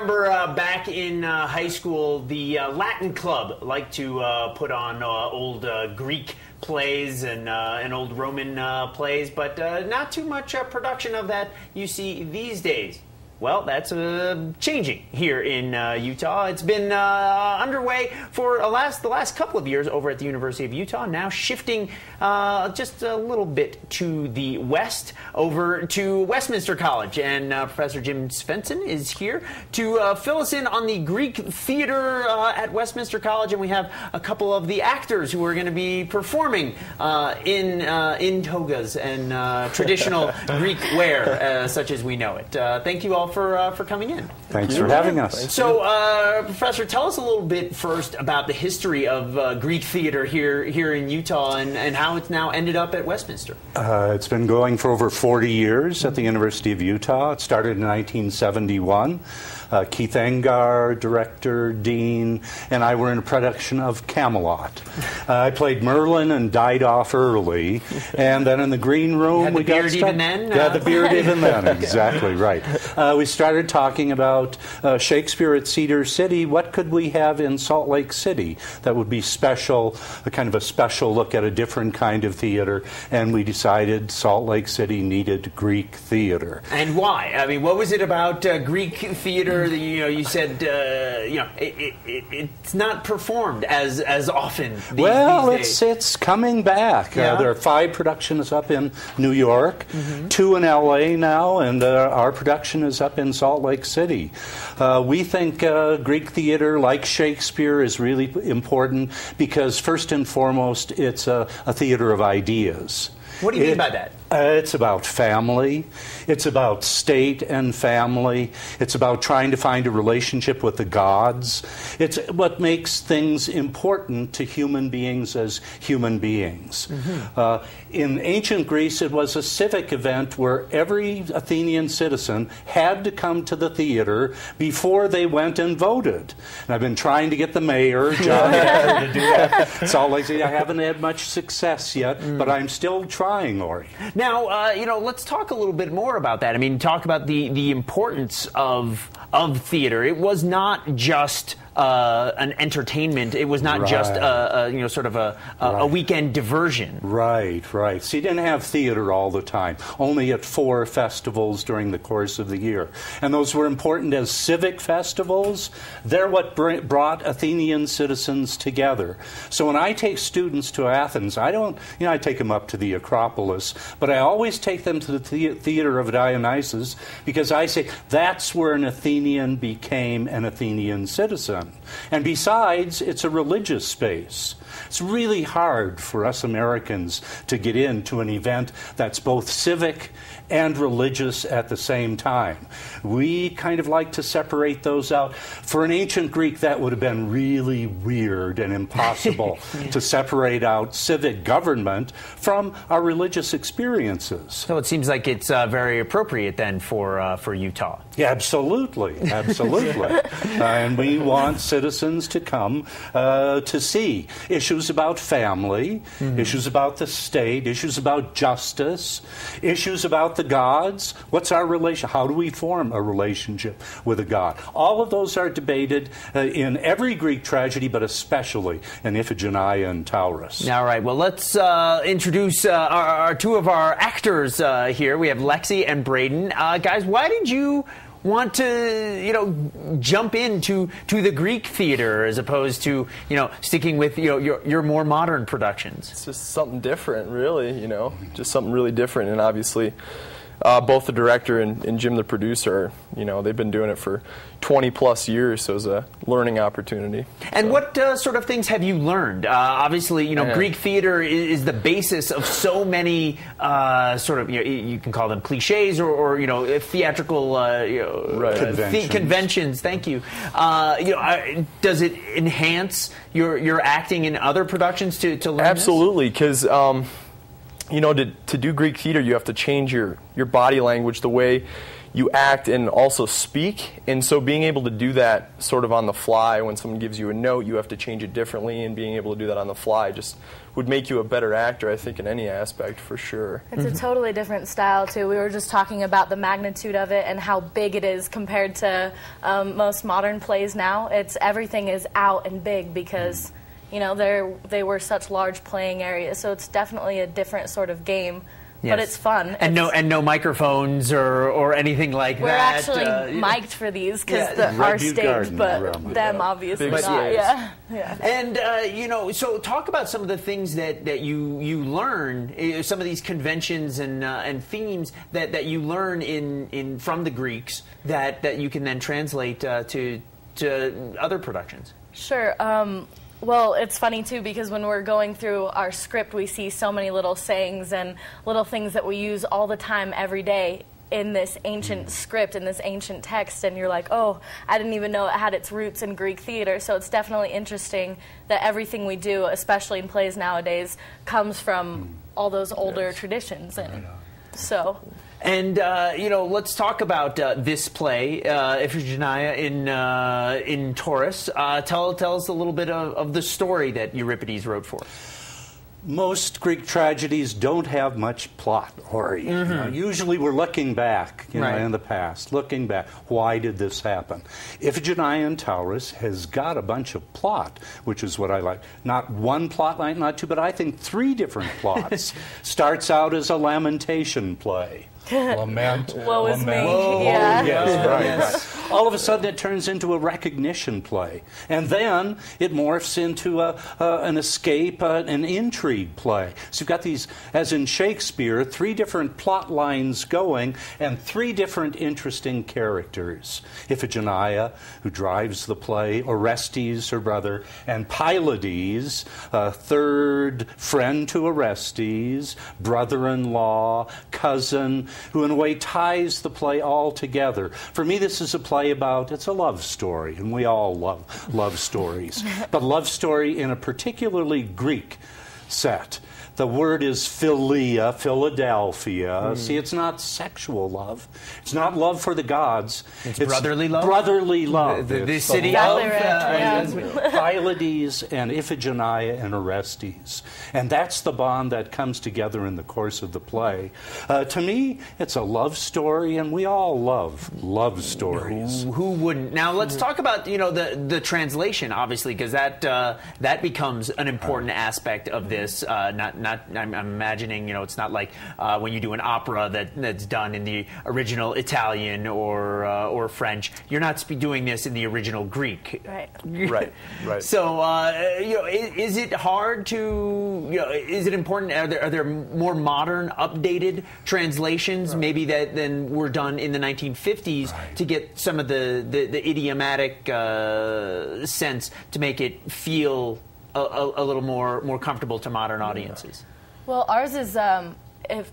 remember back in high school, the Latin Club liked to put on old Greek plays and old Roman plays, but not too much production of that you see these days. Well, that's changing here in Utah. It's been underway for the last couple of years over at the University of Utah, now shifting just a little bit to the west, over to Westminster College. And Professor Jim Svensson is here to fill us in on the Greek theater at Westminster College. And we have a couple of the actors who are going to be performing in togas and traditional Greek wear, such as we know it. Thank you all for coming in. Thanks for having us. So, Professor, tell us a little bit first about the history of Greek theater here in Utah and how it's now ended up at Westminster. It's been going for over 40 years at the University of Utah. It started in 1971. Keith Engar, director, dean, and I were in a production of Camelot. I played Merlin and died off early, and then in the green room we got stuck. Even then? Yeah, the beard even then, exactly right. We started talking about Shakespeare at Cedar City. What could we have in Salt Lake City that would be special, a kind of a special look at a different kind of theater, and we decided Salt Lake City needed Greek theater. And why? I mean, what was it about Greek theater? You said it's not performed as often these days. It's coming back. Yeah. There are 5 productions up in New York, 2 in L.A. now, and our production is up in Salt Lake City. We think Greek theater, like Shakespeare, is really important because, first and foremost, it's a theater of ideas. What do you mean by that? It's about family. It's about state and family. It's about trying to find a relationship with the gods. It's what makes things important to human beings as human beings. In ancient Greece, it was a civic event where every Athenian citizen had to come to the theater before they went and voted. And I've been trying to get the mayor, John, to do that. Salt Lake City. I haven't had much success yet, but I'm still trying, Ori. Now, let's talk a little bit more about that. I mean, talk about the importance of theater. It was not just an entertainment. It was not just a weekend diversion. Right. So you didn't have theater all the time. Only at 4 festivals during the course of the year, and those were important as civic festivals. They're what brought Athenian citizens together. So when I take students to Athens, I don't, I take them up to the Acropolis, but I always take them to the Theater of Dionysus because I say that's where an Athenian became an Athenian citizen. And besides, it's a religious space. It's really hard for us Americans to get into an event that's both civic and religious at the same time. We kind of like to separate those out. For an ancient Greek, that would have been really weird and impossible to separate out civic government from our religious experiences. So it seems like it's very appropriate then for Utah. Yeah, absolutely. And we want citizens to come to see issues about family, issues about the state, issues about justice, issues about the gods. What's our relation? How do we form a relationship with a god? All of those are debated in every Greek tragedy, but especially in Iphigenia and Taurus. All right. Well, let's introduce our 2 of our actors here. We have Lexi and Braden. Guys, why did you want to, jump into the Greek theater as opposed to, sticking with, your more modern productions? It's just something different, really, just something really different. And obviously, both the director and Jim, the producer, they've been doing it for 20-plus years, so it was a learning opportunity. And what sort of things have you learned? Obviously, Greek theater is the basis of so many sort of, you can call them cliches or theatrical conventions. Thank you. Does it enhance your acting in other productions to learn Absolutely, because to do Greek theater, you have to change your body language, the way you act and also speak. And so being able to do that sort of on the fly, when someone gives you a note, you have to change it differently, and being able to do that on the fly just would make you a better actor, I think, in any aspect, for sure. It's a totally different style, too. We were just talking about the magnitude of it and how big it is compared to most modern plays now. Everything is out and big because, you know, they were such large playing areas, so it's definitely a different sort of game. Yes. But it's fun. And no microphones or anything like we're that. We're actually mic'd for these because Yeah. our Redview stage, Garden but around them obviously Big not. stage. Yeah. Yeah. And you know, so talk about some of the things that you learn, some of these conventions and themes that you learn in from the Greeks that you can then translate to other productions. Sure. Well, it's funny, too, because when we're going through our script, we see so many little sayings and little things that we use all the time, every day, in this ancient script, in this ancient text, and you're like, oh, I didn't even know it had its roots in Greek theater. So it's definitely interesting that everything we do, especially in plays nowadays, comes from all those older traditions. And so... And you know, let's talk about this play, Iphigenia in Taurus. Tell us a little bit of the story that Euripides wrote for. Most Greek tragedies don't have much plot, or you know, usually we're looking back, you know, Right. in the past, looking back. Why did this happen? Iphigenia in Taurus has got a bunch of plot, which is what I like. Not one plot line, not two, but I think 3 different plots. Starts out as a lamentation play. Lament. Woe is me. Lament. Yeah. Yes, right. All of a sudden it turns into a recognition play. And then it morphs into an escape, an intrigue play. So you've got these, as in Shakespeare, 3 different plot lines going and 3 different interesting characters. Iphigenia, who drives the play, Orestes, her brother, and Pylades, a third friend to Orestes, brother-in-law, cousin, who in a way ties the play all together. For me, this is a play about, it's a love story, and we all love love stories, but love story in a particularly Greek set. The word is philia, Philadelphia. See, it's not sexual love. It's not love for the gods. It's brotherly love? Brotherly love. The It's city love of... Pylades and Iphigenia and Orestes. And that's the bond that comes together in the course of the play. To me, it's a love story, and we all love love stories. Who wouldn't? Now let's talk about, you know, the translation, obviously, because that becomes an important aspect of this. I'm imagining, you know, it's not like when you do an opera that's done in the original Italian or French. You're not doing this in the original Greek. Right. Right. So, you know, is it hard to, you know, is it important? Are there more modern, updated translations, maybe than were done in the 1950s to get some of the idiomatic sense to make it feel a little more comfortable to modern audiences? Well, ours is,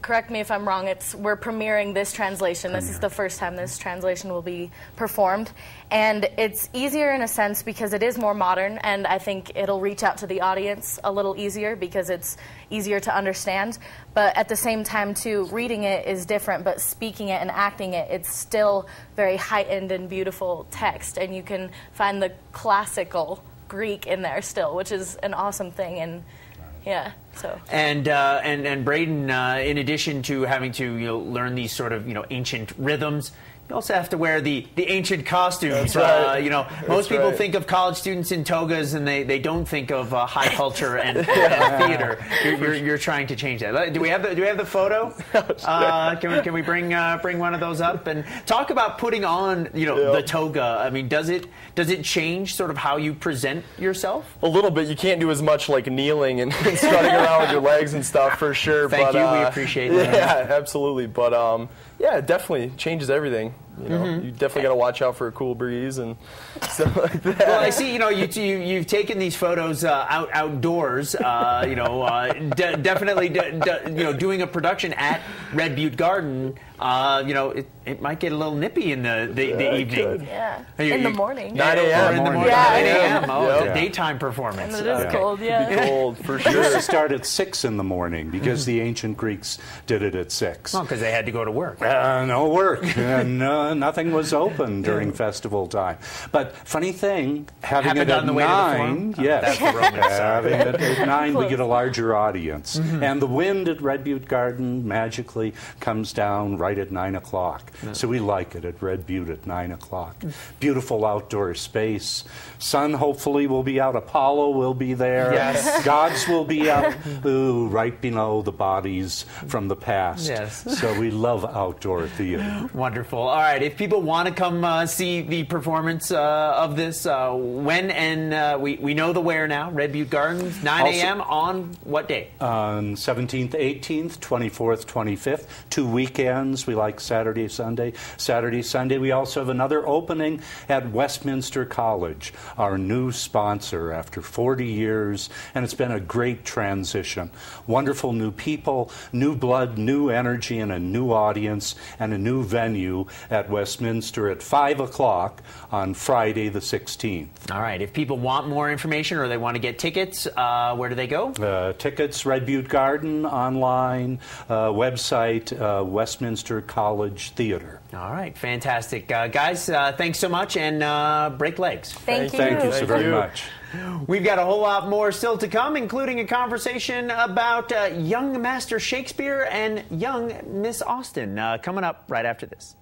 correct me if I'm wrong, we're premiering this translation. This is the first time this translation will be performed. And it's easier in a sense because it is more modern, and I think it'll reach out to the audience a little easier because it's easier to understand. But at the same time, too, reading it is different, but speaking it and acting it, it's still very heightened and beautiful text, and you can find the classical Greek in there still, which is an awesome thing. And yeah, so. And Braden, in addition to having to, you know, learn these sort of, you know, ancient rhythms, you also have to wear the ancient costumes. That's right. You know, most people think of college students in togas, and they don't think of high culture and theater. You're trying to change that. Do we have the photo? Can we bring one of those up and talk about putting on, you know, the toga? I mean, does it change sort of how you present yourself? A little bit. You can't do as much like kneeling and strutting around with your legs and stuff for sure. Thank you. We appreciate that. Yeah, absolutely. But yeah, it definitely changes everything. You know, you definitely got to watch out for a cool breeze and stuff like that. Well, I see. You've taken these photos outdoors. Definitely. Doing a production at Red Butte Garden. It might get a little nippy in the evening. Yeah. In the morning. 9 a.m. in the morning. Yeah. 9 a.m. Oh, Yep. it's a daytime performance. And it is cold. It'd be cold for sure. Used to start at 6 in the morning because the ancient Greeks did it at 6. Well, because they had to go to work. No work, and nothing was open during festival time. But funny thing, having Happened it on at the way to the 9, forum? yes, That's the Roman having it at 9, we Close. get a larger audience. And the wind at Red Butte Garden magically comes down right at 9 o'clock. So we like it at Red Butte at 9 o'clock. Beautiful outdoor space. Sun hopefully will be out. Apollo will be there. Yes. Gods will be out, right below the bodies from the past. Yes. So we love outdoor theater. Wonderful. All right. If people want to come see the performance of this, when and we know the where now. Red Butte Gardens, 9 a.m. on what day? On 17th, 18th, 24th, 25th, 2 weekends. We like Saturday, Sunday. Saturday, Sunday. We also have another opening at Westminster College, our new sponsor after 40 years, and it's been a great transition. Wonderful new people, new blood, new energy, and a new audience, and a new venue at Westminster at 5 o'clock on Friday the 16th. All right. If people want more information or they want to get tickets, where do they go? Tickets, Red Butte Garden, online, website, Westminster College Theater. All right. Fantastic. Guys, thanks so much, and break legs. Thank you. Thank you so Thank very you. much. We've got a whole lot more still to come, including a conversation about young Master Shakespeare and young Miss Austen coming up right after this.